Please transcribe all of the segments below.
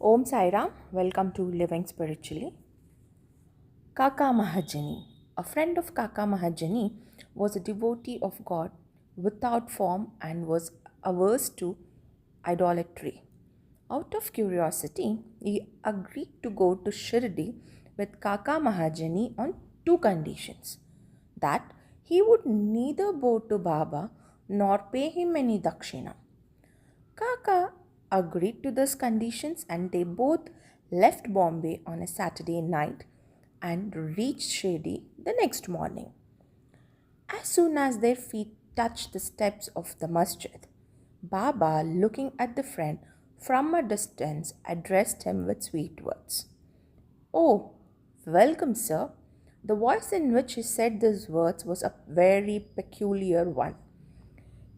Om Sai Ram, welcome to Living Spiritually. Kaka Mahajani. A friend of Kaka Mahajani was a devotee of God without form and was averse to idolatry. Out of curiosity, he agreed to go to Shirdi with Kaka Mahajani on two conditions: that he would neither bow to Baba nor pay him any dakshina. Kaka agreed to these conditions and they both left Bombay on a Saturday night and reached Shirdi the next morning. As soon as their feet touched the steps of the masjid, Baba, looking at the friend from a distance, addressed him with sweet words. Oh, welcome, sir. The voice in which he said these words was a very peculiar one.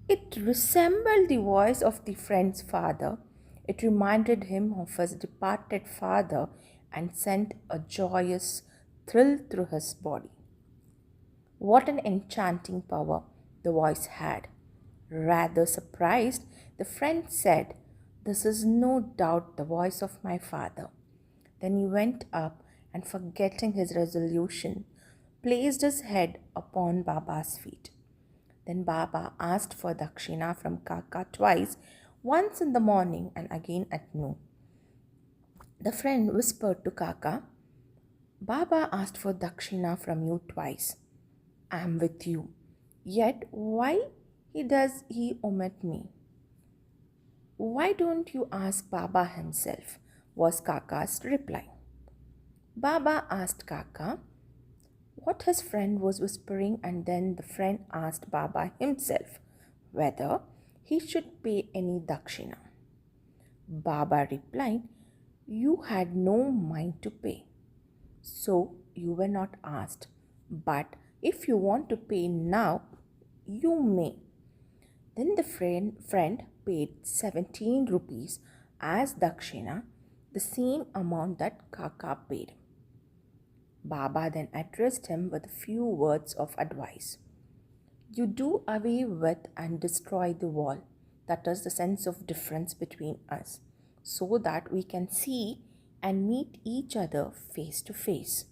It resembled the voice of the friend's father. It reminded him of his departed father and sent a joyous thrill through his body. What an enchanting power the voice had. Rather surprised, the friend said, "This is no doubt the voice of my father." Then he went up and, forgetting his resolution, placed his head upon Baba's feet. Then Baba asked for dakshina from Kaka twice, once in the morning and again at noon. The friend whispered to Kaka, "Baba asked for dakshina from you twice. I am with you. Yet why does he omit me? Why don't you ask Baba himself?" was Kaka's reply. Baba asked Kaka what his friend was whispering, and then the friend asked Baba himself whether he should pay any dakshina. Baba replied, "You had no mind to pay, so you were not asked. But if you want to pay now, you may." Then the friend paid 17 rupees as dakshina, the same amount that Kaka paid. Baba then addressed him with a few words of advice. "You do away with and destroy the wall, that is the sense of difference between us, so that we can see and meet each other face to face."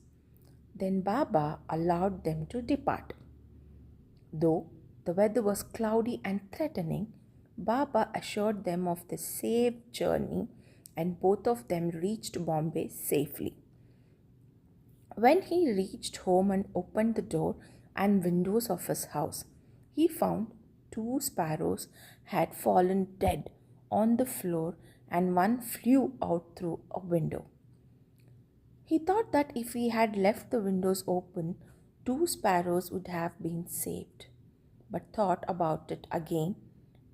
Then Baba allowed them to depart. Though the weather was cloudy and threatening, Baba assured them of the safe journey and both of them reached Bombay safely. When he reached home and opened the door and windows of his house, he found two sparrows had fallen dead on the floor and one flew out through a window. He thought that if he had left the windows open, two sparrows would have been saved, but thought about it again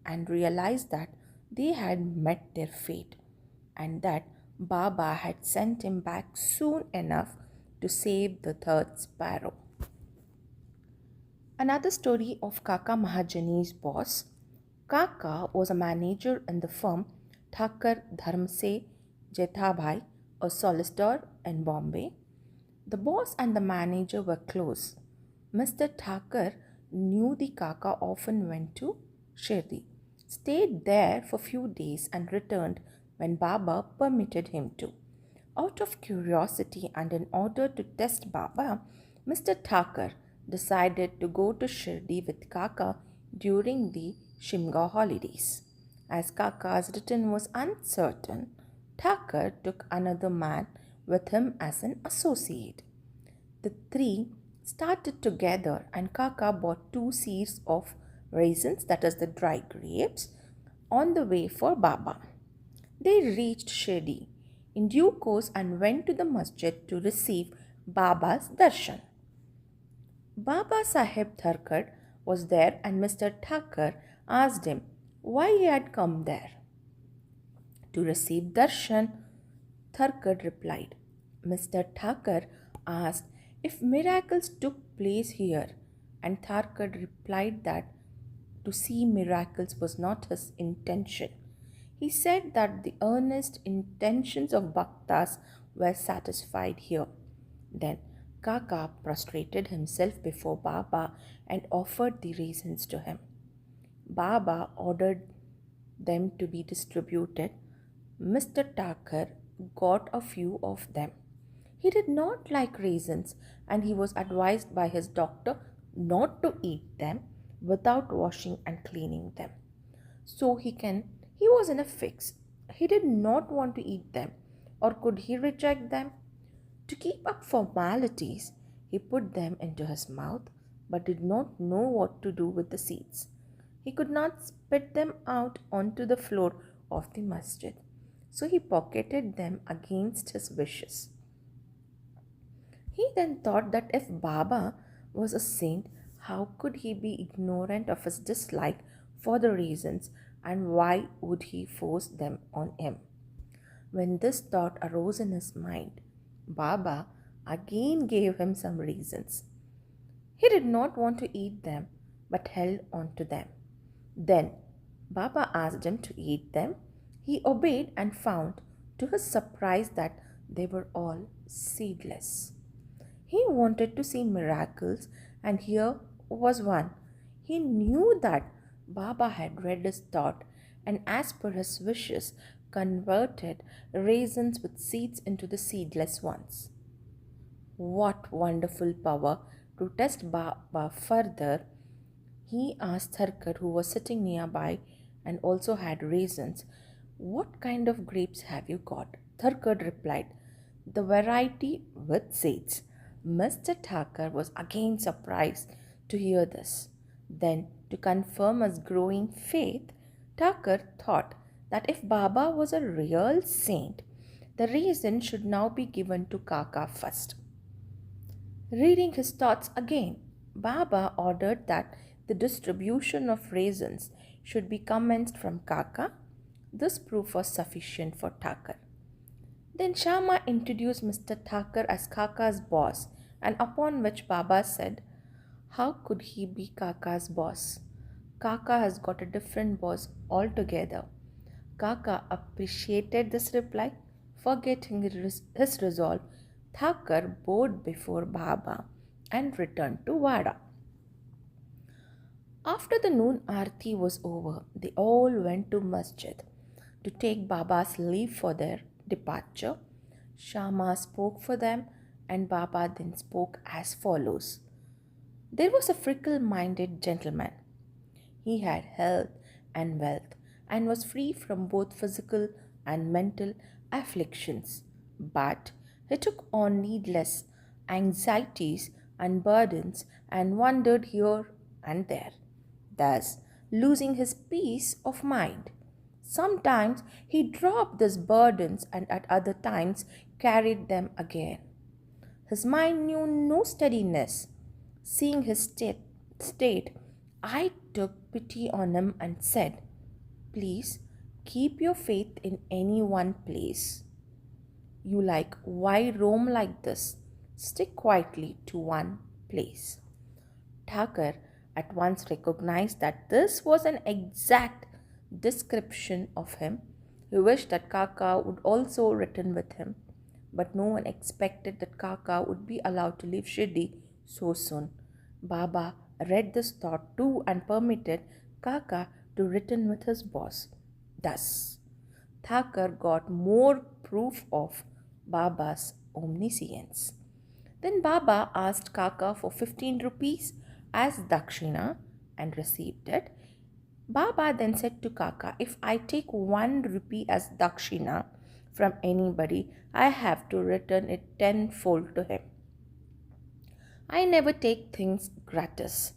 and realized that they had met their fate and that Baba had sent him back soon enough to save the third sparrow. Another story of Kaka Mahajani's boss. Kaka was a manager in the firm Thakur Dharmse Jethabhai, a solicitor in Bombay. The boss and the manager were close. Mr. Thakur knew the Kaka often went to Shirdi, stayed there for few days and returned when Baba permitted him to. Out of curiosity and in order to test Baba, Mr. Thakur decided to go to Shirdi with Kaka during the Shimga holidays. As Kaka's return was uncertain, Thakur took another man with him as an associate. The three started together and Kaka bought two seeds of raisins, that is the dry grapes, on the way for Baba. They reached Shirdi in due course and went to the masjid to receive Baba's darshan. Baba Sahib Tharkar was there and Mr. Thakur asked him why he had come there. To receive darshan, Tharkar replied. Mr. Thakur asked if miracles took place here, and Tharkar replied that to see miracles was not his intention. He said that the earnest intentions of bhaktas were satisfied here. Then Kaka prostrated himself before Baba and offered the raisins to him. Baba ordered them to be distributed. Mr. Thakur got a few of them. He did not like raisins, and he was advised by his doctor not to eat them without washing and cleaning them. So he was in a fix. He did not want to eat them, or could he reject them? To keep up formalities, he put them into his mouth but did not know what to do with the seeds. He could not spit them out onto the floor of the masjid, so he pocketed them against his wishes. He then thought that if Baba was a saint, how could he be ignorant of his dislike for the reasons, and why would he force them on him? When this thought arose in his mind, Baba again gave him some reasons. He did not want to eat them but held on to them. Then Baba asked him to eat them. He obeyed and found to his surprise that they were all seedless. He wanted to see miracles, and here was one. He knew that Baba had read his thought and, as per his wishes, converted raisins with seeds into the seedless ones. What wonderful power! To test Baba further, he asked Tharkar, who was sitting nearby and also had raisins, "What kind of grapes have you got?" Tharkar replied, "The variety with seeds." Mr. Thakur was again surprised to hear this. Then, to confirm his growing faith, Thakur thought that if Baba was a real saint, the raisin should now be given to Kaka first. Reading his thoughts again, Baba ordered that the distribution of raisins should be commenced from Kaka. This proof was sufficient for Thakur. Then Shama introduced Mr. Thakur as Kaka's boss, and upon which Baba said, "How could he be Kaka's boss? Kaka has got a different boss altogether." Kaka appreciated this reply. Forgetting his resolve, Thakur bowed before Baba and returned to Wada. After the noon arti was over, they all went to masjid to take Baba's leave for their departure. Shama spoke for them, and Baba then spoke as follows. There was a fickle-minded gentleman. He had health and wealth and was free from both physical and mental afflictions, but he took on needless anxieties and burdens and wandered here and there, thus losing his peace of mind. Sometimes he dropped these burdens and at other times carried them again. His mind knew no steadiness. Seeing his state, I took pity on him and said, "Please keep your faith in any one place. Why roam like this? Stick quietly to one place." Thakur at once recognized that this was an exact description of him. He wished that Kaka would also return with him, but no one expected that Kaka would be allowed to leave Shirdi so soon. Baba read this thought too and permitted Kaka to return with his boss. Thus, Thakur got more proof of Baba's omniscience. Then Baba asked Kaka for 15 rupees as dakshina and received it. Baba then said to Kaka, "If I take 1 rupee as dakshina from anybody, I have to return it tenfold to him. I never take things gratis.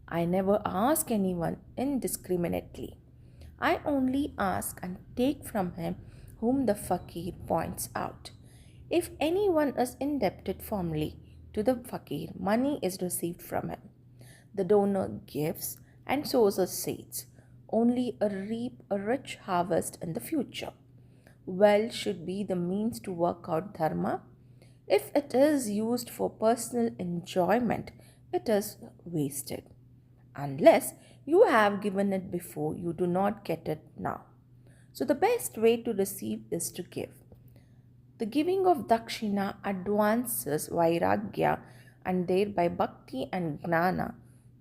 I never ask anyone indiscriminately. I only ask and take from him whom the fakir points out. If anyone is indebted formally to the fakir, money is received from him. The donor gives and sows seeds, only to reap a rich harvest in the future. Wealth should be the means to work out dharma. If it is used for personal enjoyment, it is wasted. Unless you have given it before, you do not get it now. So the best way to receive is to give. The giving of dakshina advances vairagya and thereby bhakti and gnana.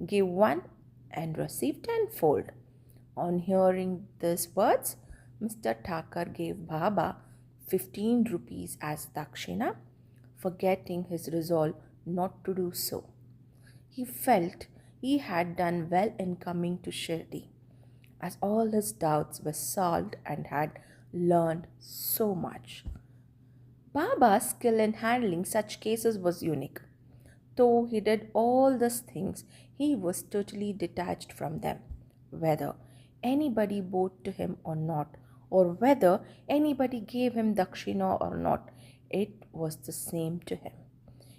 Give one and receive tenfold." On hearing these words, Mr. Thakur gave Baba 15 rupees as dakshina, forgetting his resolve not to do so. He felt he had done well in coming to Shirdi, as all his doubts were solved and had learned so much. Baba's skill in handling such cases was unique. Though he did all these things, he was totally detached from them, whether anybody bowed to him or not, or whether anybody gave him dakshina or not, it was the same to him.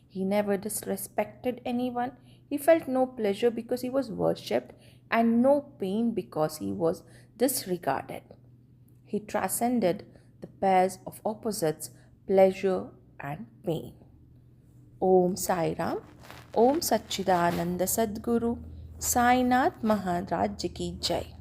He never disrespected anyone. He felt no pleasure because he was worshipped and no pain because he was disregarded. He transcended the pairs of opposites, pleasure and pain. Om Sai Ram, Om Satchidananda Sadguru, Sainath Maharaj Ki Jai.